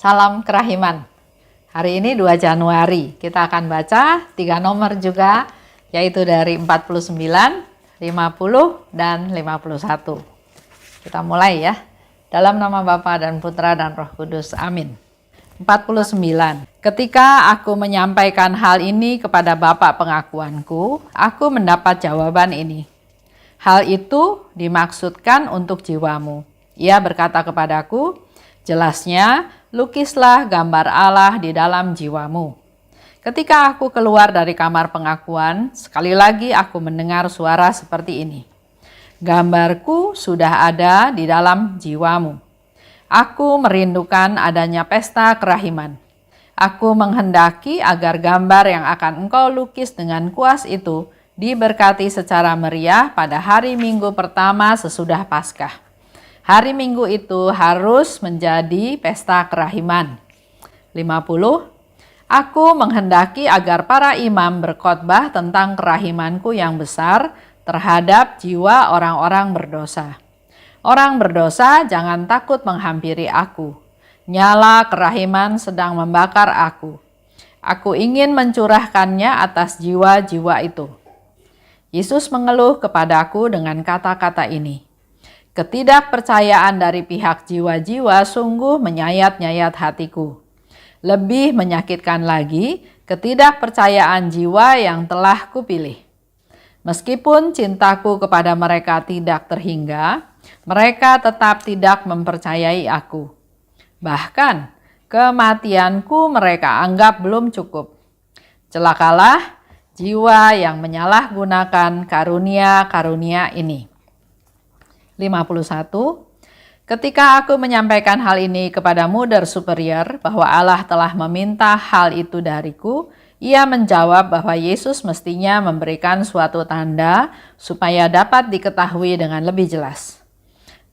Salam Kerahiman. Hari ini 2 Januari, kita akan baca 3 nomor juga, yaitu dari 49, 50, dan 51. Kita mulai ya. Dalam nama Bapa dan Putra dan Roh Kudus. Amin. 49. Ketika aku menyampaikan hal ini kepada Bapa pengakuanku, aku mendapat jawaban ini. Hal itu dimaksudkan untuk jiwamu. Ia berkata kepadaku, jelasnya, lukislah gambar Allah di dalam jiwamu. Ketika aku keluar dari kamar pengakuan, sekali lagi aku mendengar suara seperti ini. Gambarku sudah ada di dalam jiwamu. Aku merindukan adanya pesta kerahiman. Aku menghendaki agar gambar yang akan engkau lukis dengan kuas itu diberkati secara meriah pada hari Minggu pertama sesudah Paskah. Hari Minggu itu harus menjadi pesta kerahiman. 50. Aku menghendaki agar para imam berkhotbah tentang kerahimanku yang besar terhadap jiwa orang-orang berdosa. Orang berdosa jangan takut menghampiri aku. Nyala kerahiman sedang membakar aku. Aku ingin mencurahkannya atas jiwa-jiwa itu. Yesus mengeluh kepadaku dengan kata-kata ini. Ketidakpercayaan dari pihak jiwa-jiwa sungguh menyayat-nyayat hatiku. Lebih menyakitkan lagi, ketidakpercayaan jiwa yang telah kupilih. Meskipun cintaku kepada mereka tidak terhingga, mereka tetap tidak mempercayai aku. Bahkan, kematianku mereka anggap belum cukup. Celakalah jiwa yang menyalahgunakan karunia-karunia ini. 51. Ketika aku menyampaikan hal ini kepada muder superior bahwa Allah telah meminta hal itu dariku, ia menjawab bahwa Yesus mestinya memberikan suatu tanda supaya dapat diketahui dengan lebih jelas.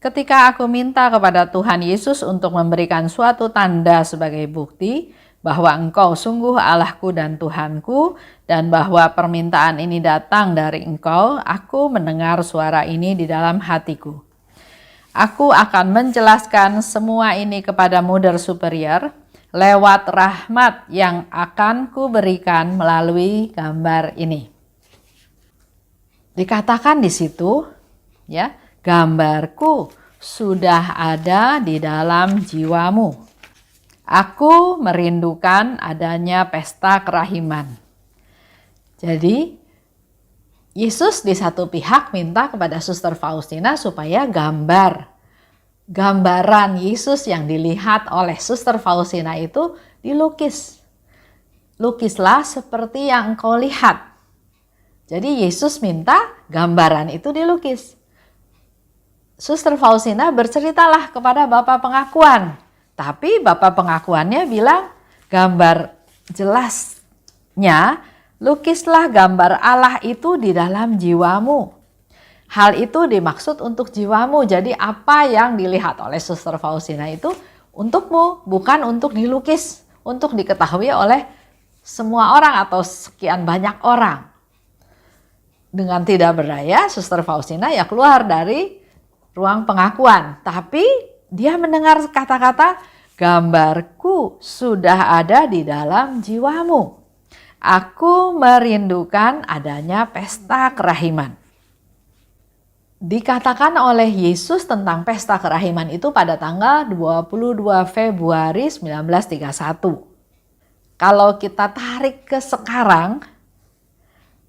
Ketika aku minta kepada Tuhan Yesus untuk memberikan suatu tanda sebagai bukti bahwa Engkau sungguh Allahku dan Tuhanku, dan bahwa permintaan ini datang dari Engkau, aku mendengar suara ini di dalam hatiku. Aku akan menjelaskan semua ini kepada muder superior lewat rahmat yang akan kuberikan melalui gambar ini. Dikatakan di situ, ya, gambarku sudah ada di dalam jiwamu. Aku merindukan adanya pesta kerahiman. Jadi, Yesus di satu pihak minta kepada Suster Faustina supaya gambaran Yesus yang dilihat oleh Suster Faustina itu dilukis. Lukislah seperti yang engkau lihat. Jadi Yesus minta gambaran itu dilukis. Suster Faustina berceritalah kepada Bapak pengakuan. Tapi Bapak pengakuannya bilang, gambar jelasnya, lukislah gambar Allah itu di dalam jiwamu. Hal itu dimaksud untuk jiwamu. Jadi apa yang dilihat oleh Suster Faustina itu untukmu, bukan untuk dilukis, untuk diketahui oleh semua orang atau sekian banyak orang. Dengan tidak berdaya, Suster Faustina ya keluar dari ruang pengakuan. Tapi dia mendengar kata-kata, gambarku sudah ada di dalam jiwamu. Aku merindukan adanya pesta kerahiman. Dikatakan oleh Yesus tentang pesta kerahiman itu pada tanggal 22 Februari 1931. Kalau kita tarik ke sekarang,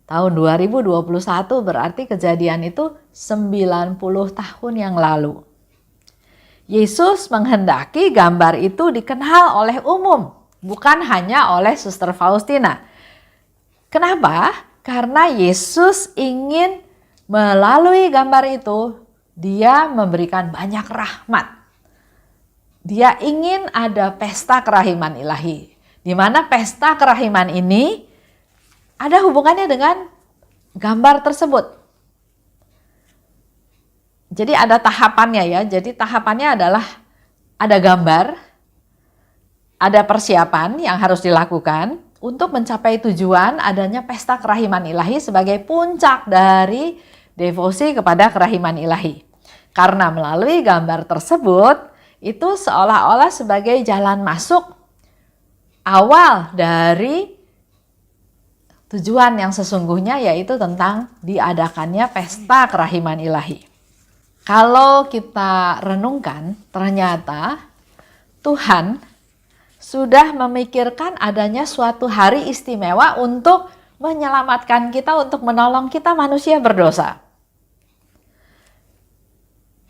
tahun 2021 berarti kejadian itu 90 tahun yang lalu. Yesus menghendaki gambar itu dikenal oleh umum, bukan hanya oleh Suster Faustina. Kenapa? Karena Yesus ingin melalui gambar itu, dia memberikan banyak rahmat. Dia ingin ada pesta kerahiman ilahi, di mana pesta kerahiman ini ada hubungannya dengan gambar tersebut. Jadi ada tahapannya ya. Jadi tahapannya adalah ada gambar, ada persiapan yang harus dilakukan untuk mencapai tujuan adanya pesta kerahiman ilahi sebagai puncak dari devosi kepada kerahiman ilahi. Karena melalui gambar tersebut itu seolah-olah sebagai jalan masuk awal dari tujuan yang sesungguhnya, yaitu tentang diadakannya pesta kerahiman ilahi. Kalau kita renungkan, ternyata Tuhan sudah memikirkan adanya suatu hari istimewa untuk menyelamatkan kita, untuk menolong kita manusia berdosa.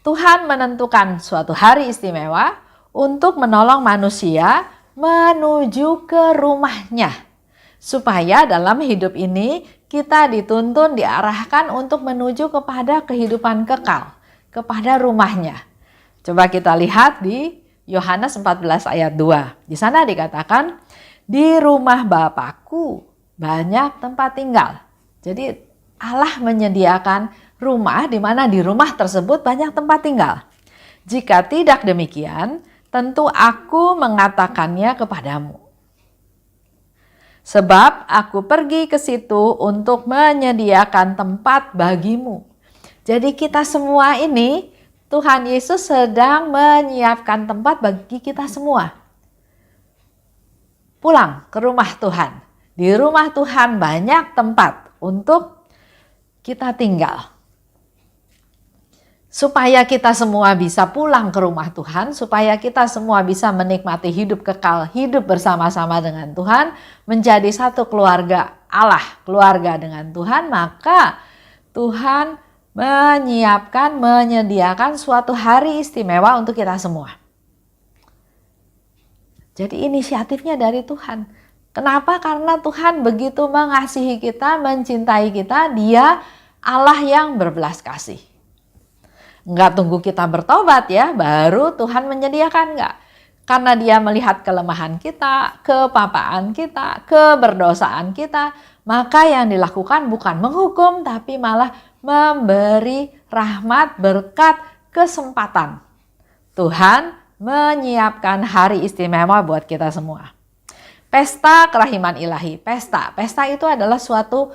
Tuhan menentukan suatu hari istimewa untuk menolong manusia menuju ke rumahnya. Supaya dalam hidup ini kita dituntun, diarahkan untuk menuju kepada kehidupan kekal, kepada rumahnya. Coba kita lihat di Yohanes 14 ayat 2. Di sana dikatakan, di rumah Bapakku banyak tempat tinggal. Jadi Allah menyediakan rumah di mana di rumah tersebut banyak tempat tinggal. Jika tidak demikian, tentu aku mengatakannya kepadamu. Sebab aku pergi ke situ untuk menyediakan tempat bagimu. Jadi kita semua ini, Tuhan Yesus sedang menyiapkan tempat bagi kita semua. Pulang ke rumah Tuhan. Di rumah Tuhan banyak tempat untuk kita tinggal. Supaya kita semua bisa pulang ke rumah Tuhan, supaya kita semua bisa menikmati hidup kekal, hidup bersama-sama dengan Tuhan, menjadi satu keluarga Allah, keluarga dengan Tuhan, maka Tuhan menyiapkan, menyediakan suatu hari istimewa untuk kita semua. Jadi inisiatifnya dari Tuhan. Kenapa? Karena Tuhan begitu mengasihi kita, mencintai kita, Dia Allah yang berbelas kasih. Enggak tunggu kita bertobat ya, baru Tuhan menyediakan, enggak. Karena Dia melihat kelemahan kita, kepapaan kita, keberdosaan kita, maka yang dilakukan bukan menghukum, tapi malah memberi rahmat, berkat, kesempatan. Tuhan menyiapkan hari istimewa buat kita semua. Pesta kerahiman ilahi, pesta itu adalah suatu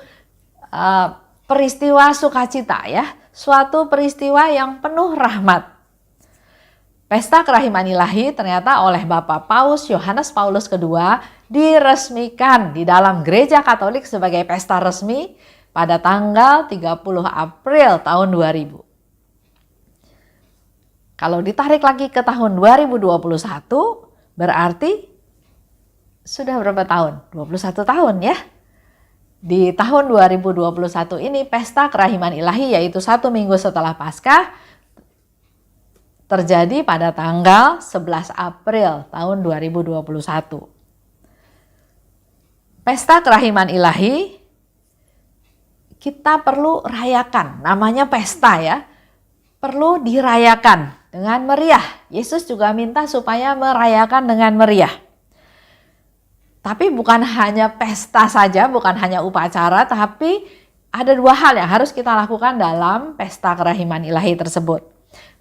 peristiwa sukacita ya, suatu peristiwa yang penuh rahmat. Pesta kerahiman ilahi ternyata oleh Bapak Paus Yohanes Paulus II diresmikan di dalam Gereja Katolik sebagai pesta resmi pada tanggal 30 April tahun 2000. Kalau ditarik lagi ke tahun 2021, berarti sudah berapa tahun? 21 tahun ya. Di tahun 2021 ini pesta kerahiman ilahi, yaitu 1 minggu setelah Paskah, terjadi pada tanggal 11 April tahun 2021. Pesta kerahiman ilahi kita perlu rayakan, namanya pesta ya, perlu dirayakan dengan meriah. Yesus juga minta supaya merayakan dengan meriah. Tapi bukan hanya pesta saja, bukan hanya upacara, tapi ada 2 hal yang harus kita lakukan dalam pesta kerahiman ilahi tersebut.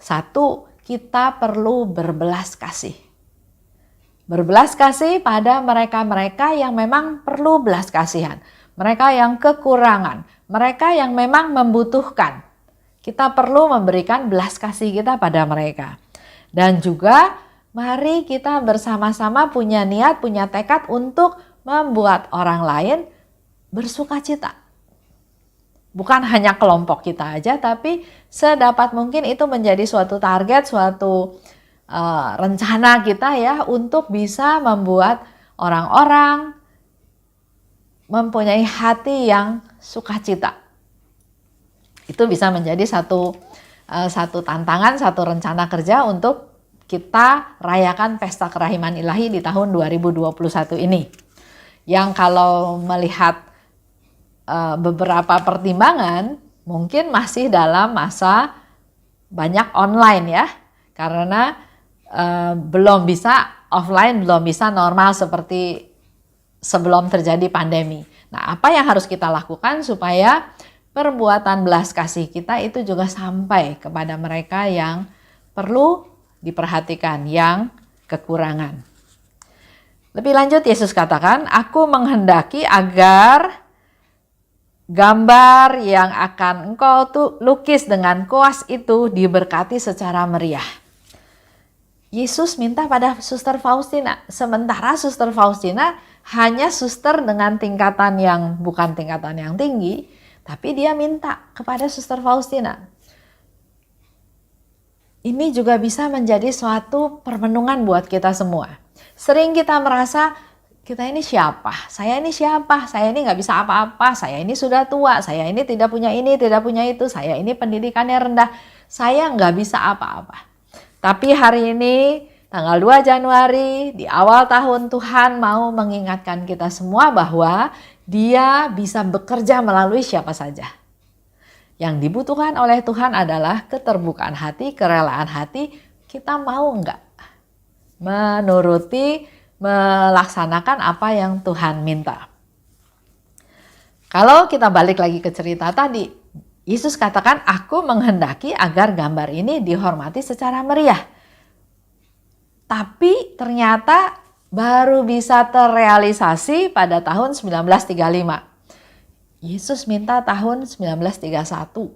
1, kita perlu berbelas kasih. Berbelas kasih pada mereka-mereka yang memang perlu belas kasihan. Mereka yang kekurangan, mereka yang memang membutuhkan. Kita perlu memberikan belas kasih kita pada mereka. Dan juga mari kita bersama-sama punya niat, punya tekad untuk membuat orang lain bersukacita. Bukan hanya kelompok kita aja, tapi sedapat mungkin itu menjadi suatu target, suatu rencana kita ya, untuk bisa membuat orang-orang mempunyai hati yang sukacita. Itu bisa menjadi satu tantangan, satu rencana kerja untuk kita rayakan pesta kerahiman ilahi di tahun 2021 ini. Yang kalau melihat beberapa pertimbangan, mungkin masih dalam masa banyak online ya. Karena belum bisa offline, belum bisa normal seperti sebelum terjadi pandemi. Nah, apa yang harus kita lakukan supaya perbuatan belas kasih kita itu juga sampai kepada mereka yang perlu diperhatikan, yang kekurangan. Lebih lanjut Yesus katakan, aku menghendaki agar gambar yang akan engkau lukis dengan kuas itu diberkati secara meriah. Yesus minta pada Suster Faustina. Sementara Suster Faustina hanya suster dengan tingkatan yang bukan tingkatan yang tinggi, tapi dia minta kepada Suster Faustina. Ini juga bisa menjadi suatu permenungan buat kita semua. Sering kita merasa, kita ini siapa? Saya ini siapa? Saya ini nggak bisa apa-apa. Saya ini sudah tua. Saya ini tidak punya ini, tidak punya itu. Saya ini pendidikannya rendah. Saya nggak bisa apa-apa. Tapi hari ini, tanggal 2 Januari, di awal tahun Tuhan mau mengingatkan kita semua bahwa Dia bisa bekerja melalui siapa saja. Yang dibutuhkan oleh Tuhan adalah keterbukaan hati, kerelaan hati. Kita mau nggak menuruti, melaksanakan apa yang Tuhan minta. Kalau kita balik lagi ke cerita tadi, Yesus katakan, aku menghendaki agar gambar ini dihormati secara meriah. Tapi ternyata baru bisa terrealisasi pada tahun 1935. Yesus minta tahun 1931.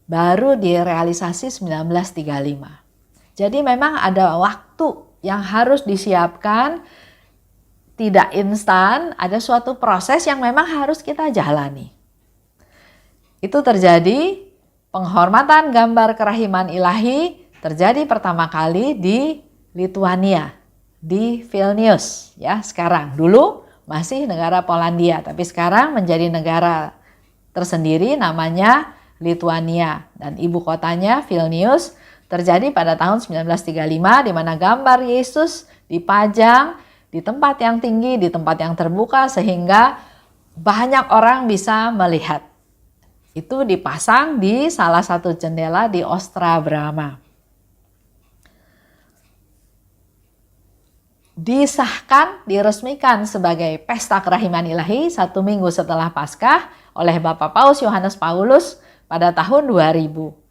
Baru direalisasi 1935. Jadi memang ada waktu yang harus disiapkan, tidak instan, ada suatu proses yang memang harus kita jalani. Itu terjadi, penghormatan gambar kerahiman ilahi terjadi pertama kali di Lituania, di Vilnius ya sekarang. Dulu masih negara Polandia, tapi sekarang menjadi negara tersendiri namanya Lituania dan ibu kotanya Vilnius. Terjadi pada tahun 1935 di mana gambar Yesus dipajang di tempat yang tinggi, di tempat yang terbuka sehingga banyak orang bisa melihat. Itu dipasang di salah satu jendela di Ostra Brama. Disahkan, diresmikan sebagai pesta kerahiman ilahi 1 minggu setelah Paskah oleh Bapak Paus Yohanes Paulus pada tahun 2000.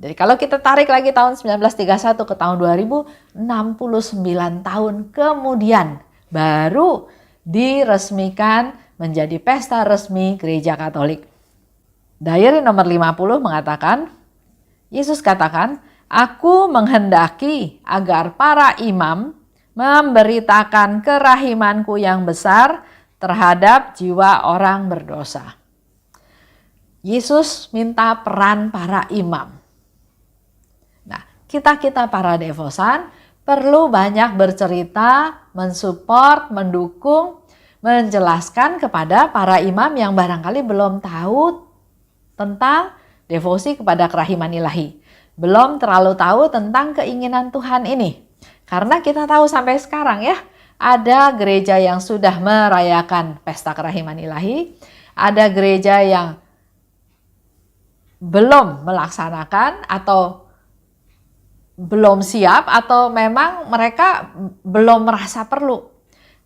Jadi kalau kita tarik lagi tahun 1931 ke tahun 2000, 69 tahun kemudian baru diresmikan menjadi pesta resmi Gereja Katolik. Diary nomor 50 mengatakan, Yesus katakan, aku menghendaki agar para imam memberitakan kerahimanku yang besar terhadap jiwa orang berdosa. Yesus minta peran para imam. Nah, kita para devosan perlu banyak bercerita, mensupport, mendukung, menjelaskan kepada para imam yang barangkali belum tahu tentang devosi kepada kerahiman ilahi. Belum terlalu tahu tentang keinginan Tuhan ini. Karena kita tahu sampai sekarang ya, ada gereja yang sudah merayakan pesta kerahiman ilahi, ada gereja yang belum melaksanakan atau belum siap atau memang mereka belum merasa perlu.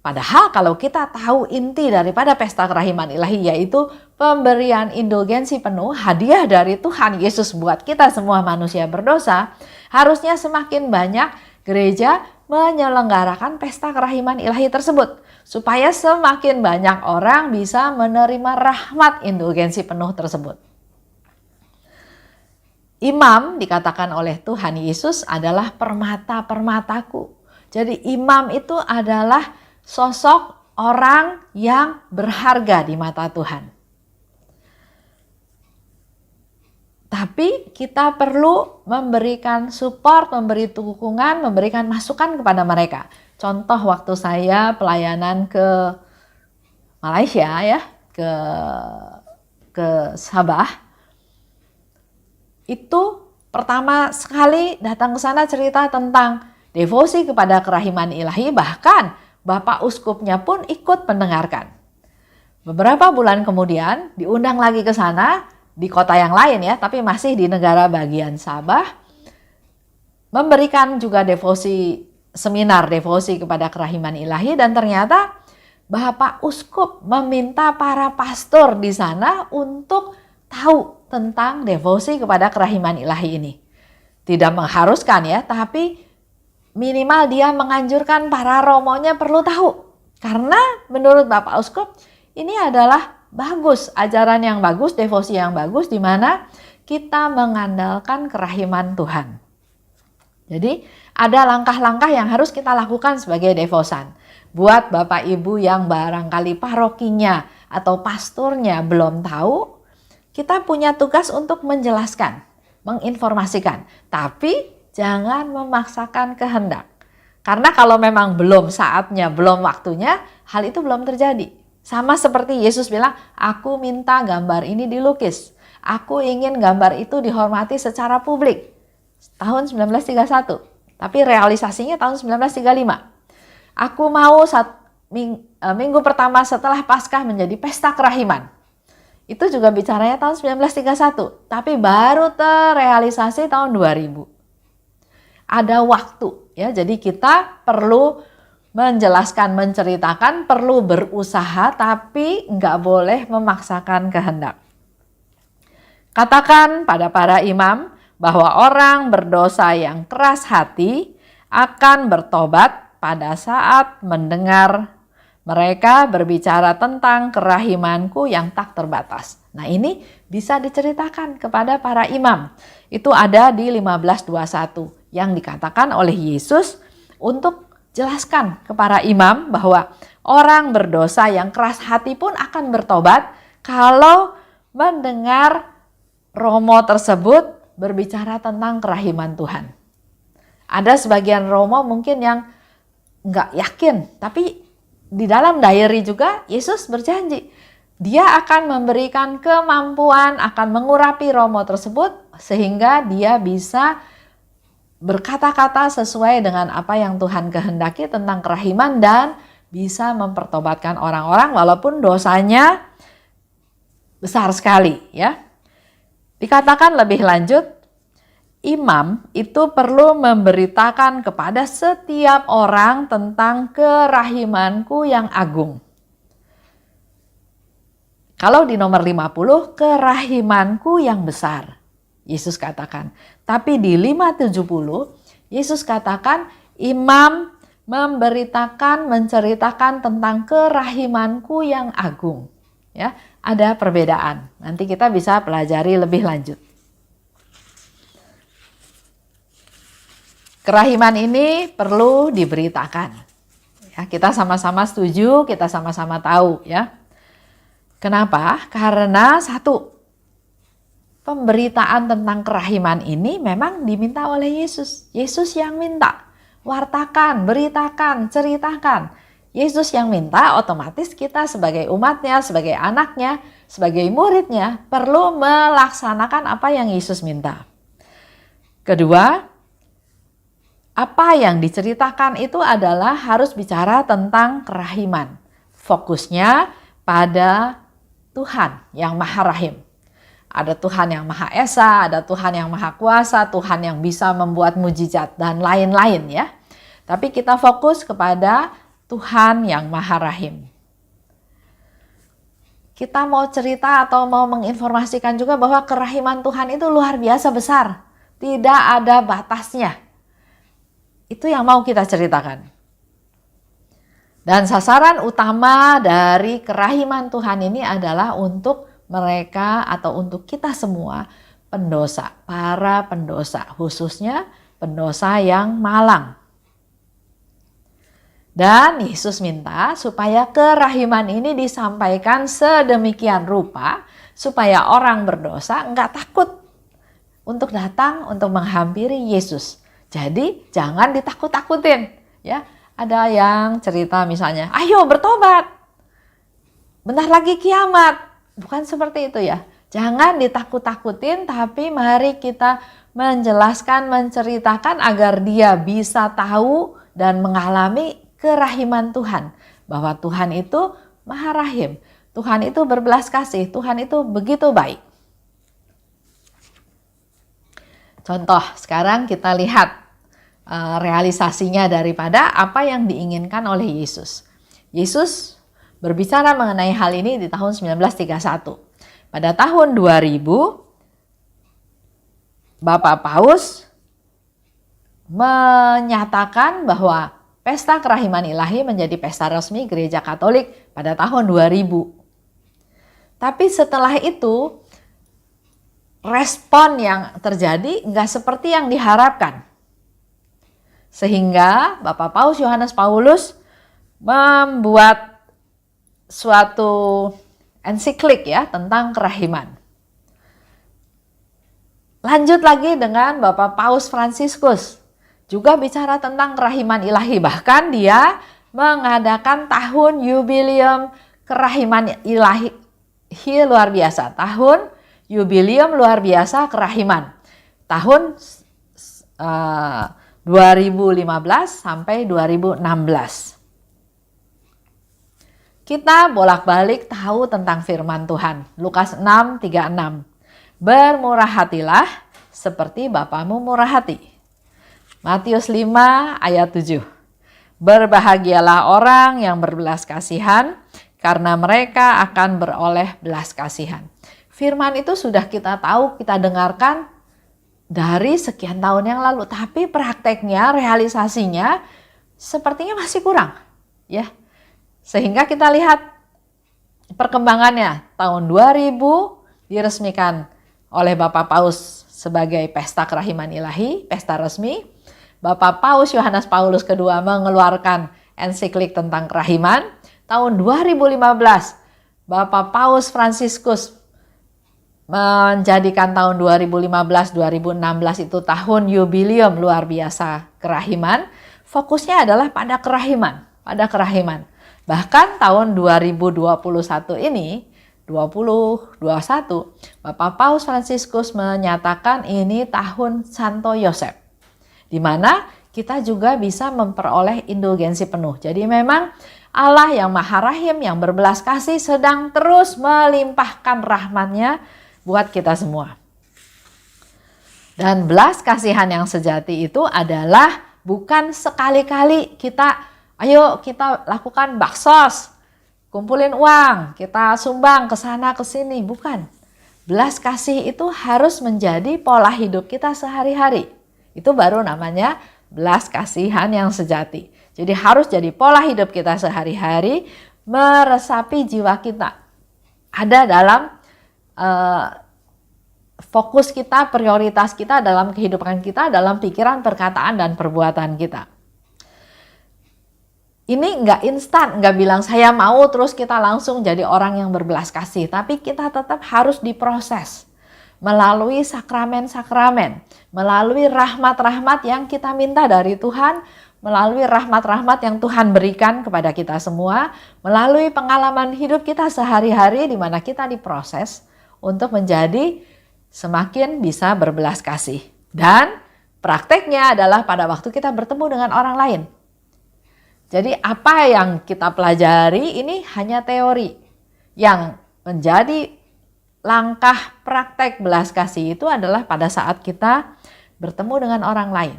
Padahal kalau kita tahu inti daripada pesta kerahiman ilahi yaitu pemberian indulgensi penuh, hadiah dari Tuhan Yesus buat kita semua manusia berdosa, harusnya semakin banyak gereja menyelenggarakan pesta kerahiman ilahi tersebut supaya semakin banyak orang bisa menerima rahmat indulgensi penuh tersebut. Imam dikatakan oleh Tuhan Yesus adalah permata-permataku. Jadi imam itu adalah sosok orang yang berharga di mata Tuhan. Tapi kita perlu memberikan support, memberi dukungan, memberikan masukan kepada mereka. Contoh waktu saya pelayanan ke Malaysia ya, ke Sabah. Itu pertama sekali datang ke sana cerita tentang devosi kepada kerahiman ilahi, bahkan Bapak Uskupnya pun ikut mendengarkan. Beberapa bulan kemudian diundang lagi ke sana di kota yang lain ya, tapi masih di negara bagian Sabah, memberikan juga devosi, seminar devosi kepada kerahiman ilahi, dan ternyata Bapak Uskup meminta para pastor di sana untuk tahu tentang devosi kepada kerahiman ilahi ini. Tidak mengharuskan ya, tapi minimal dia menganjurkan para romonya perlu tahu. Karena menurut Bapak Uskup ini adalah bagus, ajaran yang bagus, devosi yang bagus di mana kita mengandalkan kerahiman Tuhan. Jadi Ada langkah-langkah yang harus kita lakukan sebagai devosan. Buat Bapak Ibu yang barangkali parokinya atau pastornya belum tahu, kita punya tugas untuk menjelaskan, menginformasikan. Tapi jangan memaksakan kehendak. Karena kalau memang belum saatnya, belum waktunya, hal itu belum terjadi. Sama seperti Yesus bilang, aku minta gambar ini dilukis. Aku ingin gambar itu dihormati secara publik. Tahun 1931. Tapi realisasinya tahun 1935. Aku mau minggu pertama setelah Paskah menjadi pesta kerahiman. Itu juga bicaranya tahun 1931. Tapi baru terrealisasi tahun 2000. Ada waktu ya, jadi kita perlu menjelaskan, menceritakan, perlu berusaha, tapi nggak boleh memaksakan kehendak. Katakan pada para imam bahwa orang berdosa yang keras hati akan bertobat pada saat mendengar mereka berbicara tentang kerahimanku yang tak terbatas. Nah, ini bisa diceritakan kepada para imam. Itu ada di 15:21 yang dikatakan oleh Yesus untuk jelaskan ke para imam bahwa orang berdosa yang keras hati pun akan bertobat kalau mendengar romo tersebut berbicara tentang kerahiman Tuhan. Ada sebagian romo mungkin yang nggak yakin, tapi di dalam diary juga Yesus berjanji dia akan memberikan kemampuan, akan mengurapi romo tersebut sehingga dia bisa berkata-kata sesuai dengan apa yang Tuhan kehendaki tentang kerahiman dan bisa mempertobatkan orang-orang walaupun dosanya besar sekali ya. Dikatakan lebih lanjut, imam itu perlu memberitakan kepada setiap orang tentang kerahimanku yang agung. Kalau di nomor 50, kerahimanku yang besar, Yesus katakan. Tapi di 570, Yesus katakan imam memberitakan, menceritakan tentang kerahimanku yang agung. Ya, ada perbedaan. Nanti kita bisa pelajari lebih lanjut. Kerahiman ini perlu diberitakan. Ya, kita sama-sama setuju, kita sama-sama tahu ya. Kenapa? Karena satu, pemberitaan tentang kerahiman ini memang diminta oleh Yesus. Yesus yang minta. Wartakan, beritakan, ceritakan. Yesus yang minta, otomatis kita sebagai umatnya, sebagai anaknya, sebagai muridnya perlu melaksanakan apa yang Yesus minta. Kedua, apa yang diceritakan itu adalah harus bicara tentang kerahiman. Fokusnya pada Tuhan yang Maha Rahim. Ada Tuhan yang Maha Esa, ada Tuhan yang Maha Kuasa, Tuhan yang bisa membuat mujizat dan lain-lain ya. Tapi kita fokus kepada Tuhan yang Maha Rahim. Kita mau cerita atau mau menginformasikan juga bahwa kerahiman Tuhan itu luar biasa besar. Tidak ada batasnya. Itu yang mau kita ceritakan. Dan sasaran utama dari kerahiman Tuhan ini adalah untuk mereka atau untuk kita semua pendosa, para pendosa, khususnya pendosa yang malang. Dan Yesus minta supaya kerahiman ini disampaikan sedemikian rupa supaya orang berdosa enggak takut untuk datang untuk menghampiri Yesus. Jadi jangan ditakut-takutin ya. Ada yang cerita misalnya, ayo bertobat, bentar lagi kiamat. Bukan seperti itu ya. Jangan ditakut-takutin, tapi mari kita menjelaskan, menceritakan agar dia bisa tahu dan mengalami kerahiman Tuhan. Bahwa Tuhan itu Maha Rahim, Tuhan itu berbelas kasih, Tuhan itu begitu baik. Contoh, sekarang kita lihat realisasinya daripada apa yang diinginkan oleh Yesus. Yesus berbicara mengenai hal ini di tahun 1931. Pada tahun 2000, Bapak Paus menyatakan bahwa pesta kerahiman ilahi menjadi pesta resmi Gereja Katolik pada tahun 2000. Tapi setelah itu, respon yang terjadi nggak seperti yang diharapkan. Sehingga Bapak Paus Yohanes Paulus membuat suatu ensiklik ya tentang kerahiman. Lanjut lagi dengan Bapak Paus Fransiskus, juga bicara tentang kerahiman ilahi. Bahkan dia mengadakan tahun yubileum kerahiman ilahi luar biasa. Tahun yubileum luar biasa kerahiman. Tahun 2015 sampai 2016. Kita bolak-balik tahu tentang firman Tuhan. Lukas 6:36. Bermurah hatilah seperti Bapamu murah hati. Matius 5 ayat 7. Berbahagialah orang yang berbelas kasihan, karena mereka akan beroleh belas kasihan. Firman itu sudah kita tahu, kita dengarkan dari sekian tahun yang lalu, tapi prakteknya, realisasinya sepertinya masih kurang, ya. Sehingga kita lihat perkembangannya. Tahun 2000 diresmikan oleh Bapak Paus sebagai pesta kerahiman ilahi, pesta resmi. Bapak Paus Yohanes Paulus II mengeluarkan ensiklik tentang kerahiman. Tahun 2015 Bapak Paus Fransiskus menjadikan tahun 2015-2016 itu tahun yubileum luar biasa kerahiman. Fokusnya adalah pada kerahiman, Bahkan tahun 2021 ini, 2021, Bapak Paus Fransiskus menyatakan ini tahun Santo Yosef, di mana kita juga bisa memperoleh indulgensi penuh. Jadi memang Allah yang Maha Rahim, yang berbelas kasih sedang terus melimpahkan rahmat-Nya buat kita semua. Dan belas kasihan yang sejati itu adalah bukan sekali-kali ayo kita lakukan baksos, kumpulin uang, kita sumbang ke sana ke sini, bukan. Belas kasih itu harus menjadi pola hidup kita sehari-hari. Itu baru namanya belas kasihan yang sejati. Jadi harus jadi pola hidup kita sehari-hari, meresapi jiwa kita. Ada dalam fokus kita, prioritas kita dalam kehidupan kita, dalam pikiran, perkataan, dan perbuatan kita. Ini nggak instan, nggak bilang saya mau terus kita langsung jadi orang yang berbelas kasih. Tapi kita tetap harus diproses melalui sakramen-sakramen, melalui rahmat-rahmat yang kita minta dari Tuhan, melalui rahmat-rahmat yang Tuhan berikan kepada kita semua, melalui pengalaman hidup kita sehari-hari di mana kita diproses untuk menjadi semakin bisa berbelas kasih. Dan prakteknya adalah pada waktu kita bertemu dengan orang lain. Jadi apa yang kita pelajari ini hanya teori. Yang menjadi langkah praktek belas kasih itu adalah pada saat kita bertemu dengan orang lain.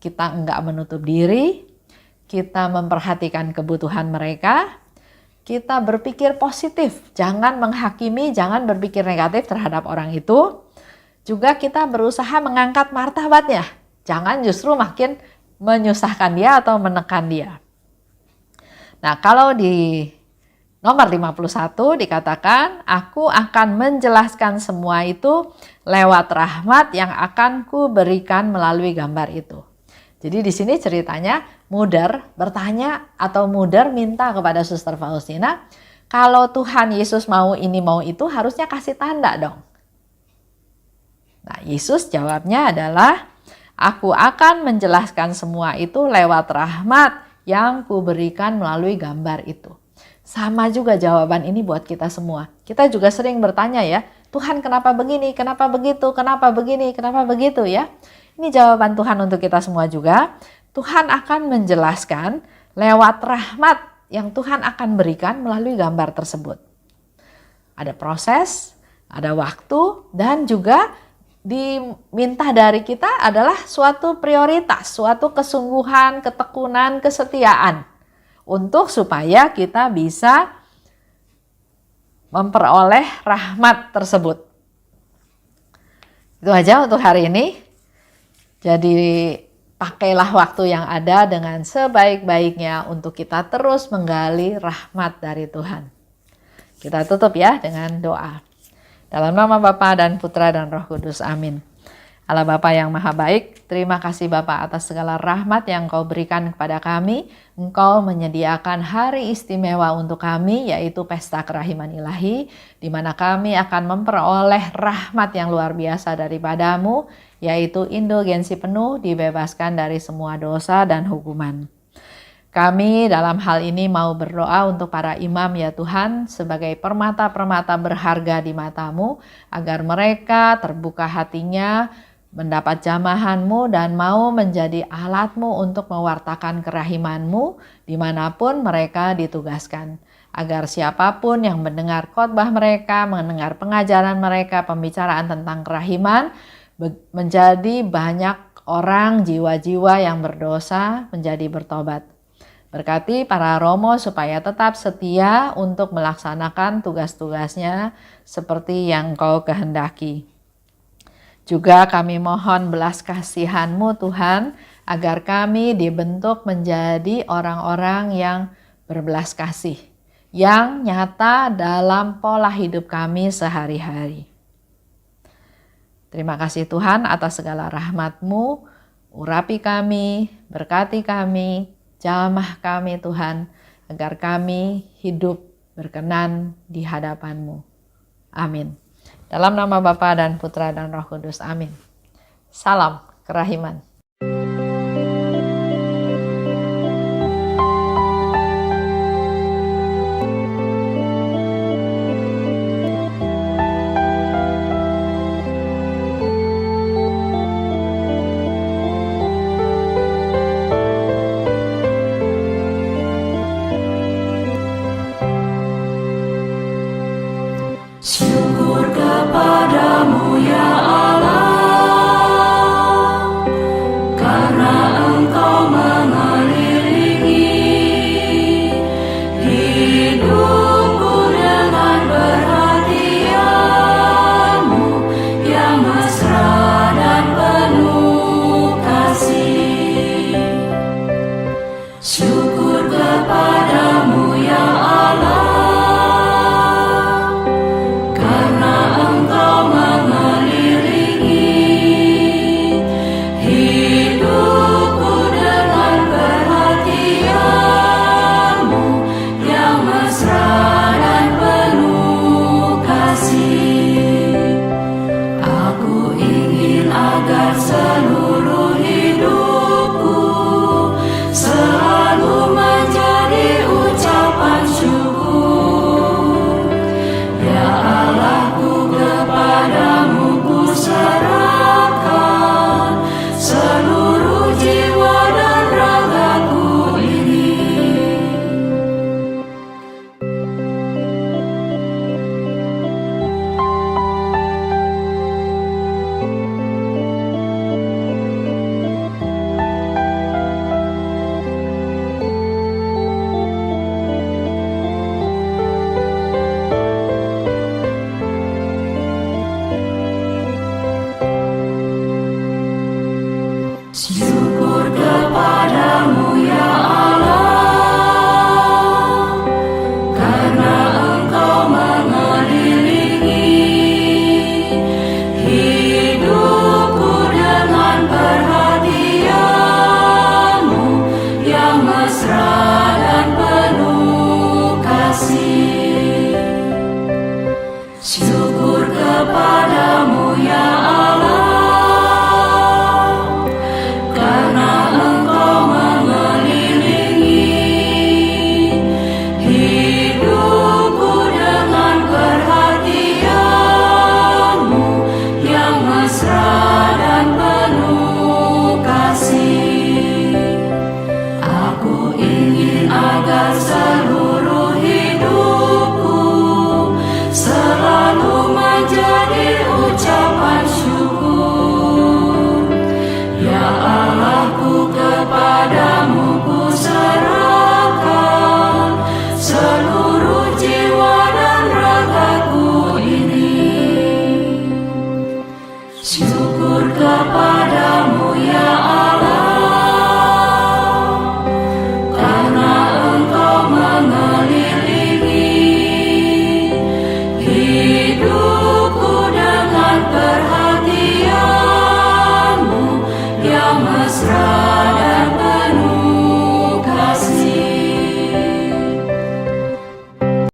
Kita enggak menutup diri, kita memperhatikan kebutuhan mereka, kita berpikir positif, jangan menghakimi, jangan berpikir negatif terhadap orang itu. Juga kita berusaha mengangkat martabatnya, jangan justru makin menyusahkan dia atau menekan dia. Nah, kalau di nomor 51 dikatakan, aku akan menjelaskan semua itu lewat rahmat yang akan kuberikan melalui gambar itu. Jadi di sini ceritanya Muder bertanya atau Muder minta kepada Suster Faustina, kalau Tuhan Yesus mau ini mau itu harusnya kasih tanda dong. Nah, Yesus jawabnya adalah, aku akan menjelaskan semua itu lewat rahmat yang kuberikan melalui gambar itu. Sama juga jawaban ini buat kita semua. Kita juga sering bertanya ya, Tuhan kenapa begini, kenapa begitu, kenapa begini, kenapa begitu ya. Ini jawaban Tuhan untuk kita semua juga. Tuhan akan menjelaskan lewat rahmat yang Tuhan akan berikan melalui gambar tersebut. Ada proses, ada waktu, dan juga diminta dari kita adalah suatu prioritas, suatu kesungguhan, ketekunan, kesetiaan untuk supaya kita bisa memperoleh rahmat tersebut. Itu aja untuk hari ini. Jadi pakailah waktu yang ada dengan sebaik-baiknya untuk kita terus menggali rahmat dari Tuhan. Kita tutup ya dengan doa. Dalam nama Bapa dan Putra dan Roh Kudus. Amin. Allah Bapa yang Maha Baik, terima kasih Bapa atas segala rahmat yang Engkau berikan kepada kami. Engkau menyediakan hari istimewa untuk kami, yaitu Pesta Kerahiman Ilahi, di mana kami akan memperoleh rahmat yang luar biasa daripadamu, yaitu indulgensi penuh, dibebaskan dari semua dosa dan hukuman. Kami dalam hal ini mau berdoa untuk para imam ya Tuhan, sebagai permata-permata berharga di mata-Mu, agar mereka terbuka hatinya, mendapat jamahan-Mu dan mau menjadi alat-Mu untuk mewartakan kerahiman-Mu dimanapun mereka ditugaskan. Agar siapapun yang mendengar khotbah mereka, mendengar pengajaran mereka, pembicaraan tentang kerahiman, menjadi banyak orang, jiwa-jiwa yang berdosa menjadi bertobat. Berkati para romo supaya tetap setia untuk melaksanakan tugas-tugasnya seperti yang Kau kehendaki. Juga kami mohon belas kasihan-Mu Tuhan, agar kami dibentuk menjadi orang-orang yang berbelas kasih, yang nyata dalam pola hidup kami sehari-hari. Terima kasih Tuhan atas segala rahmat-Mu, urapi kami, berkati kami, jamah kami Tuhan, agar kami hidup berkenan di hadapan-Mu. Amin. Dalam nama Bapa dan Putra dan Roh Kudus. Amin. Salam kerahiman. Syukur kepadamu ya Allah, karena Engkau mengelilingi hidupku dengan perhatian-Mu yang mesra dan penuh kasih. Syukur kepadamu ya Allah, seluruh hidupku selalu menjadi ucapan syukur. Ya Allahku, kepadamu ku serahkan seluruh jiwa dan ragaku ini. Syukur kepadamu ya Allah, karena Engkau mengelilingi hidupku dengan perhatian-Mu yang mesra dan penuh kasih. Syukur kepadamu ya Allah, agar